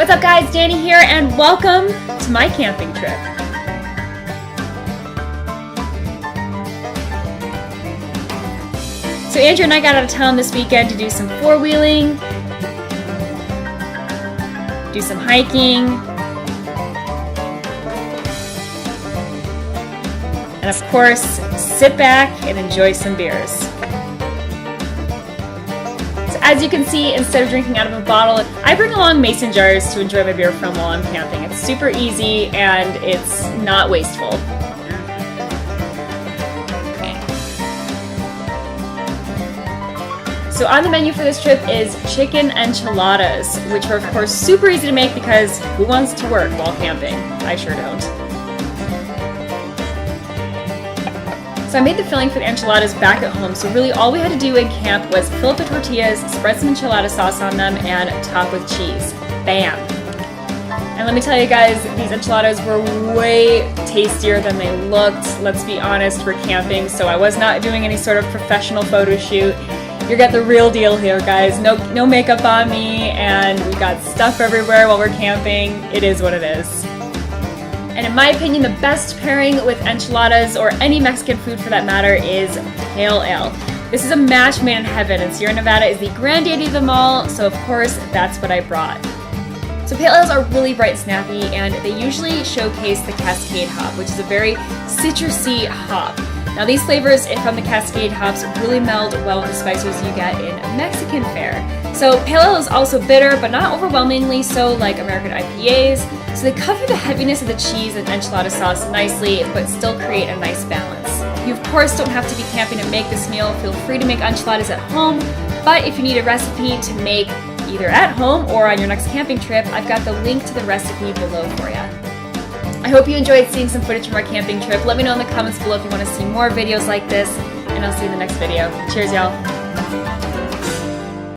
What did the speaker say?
What's up guys, Dani here and welcome to my camping trip. So Andrew and I got out of town this weekend to do some four-wheeling, do some hiking, and of course, sit back and enjoy some beers. So as you can see, instead of drinking out of a bottle, I bring along mason jars to enjoy my beer from while I'm camping. It's super easy and it's not wasteful. So on the menu for this trip is chicken enchiladas, which are of course super easy to make because who wants to work while camping? I sure don't. So I made the filling for the enchiladas back at home, so really all we had to do in camp was fill up the tortillas, spread some enchilada sauce on them, and top with cheese. Bam! And let me tell you guys, these enchiladas were way tastier than they looked. Let's be honest, we're camping, so I was not doing any sort of professional photo shoot. You got the real deal here, guys. No makeup on me, and we got stuff everywhere while we're camping. It is what it is. And in my opinion, the best pairing with enchiladas, or any Mexican food for that matter, is pale ale. This is a match made in heaven, and Sierra Nevada is the granddaddy of them all, so of course, that's what I brought. So pale ales are really bright and snappy, and they usually showcase the Cascade hop, which is a very citrusy hop. Now these flavors from the Cascade hops really meld well with the spices you get in Mexican fare. So pale ale is also bitter, but not overwhelmingly so like American IPAs. So they cover the heaviness of the cheese and enchilada sauce nicely, but still create a nice balance. You of course don't have to be camping to make this meal. Feel free to make enchiladas at home, but if you need a recipe to make either at home or on your next camping trip, I've got the link to the recipe below for you. I hope you enjoyed seeing some footage from our camping trip. Let me know in the comments below if you want to see more videos like this, and I'll see you in the next video. Cheers, y'all.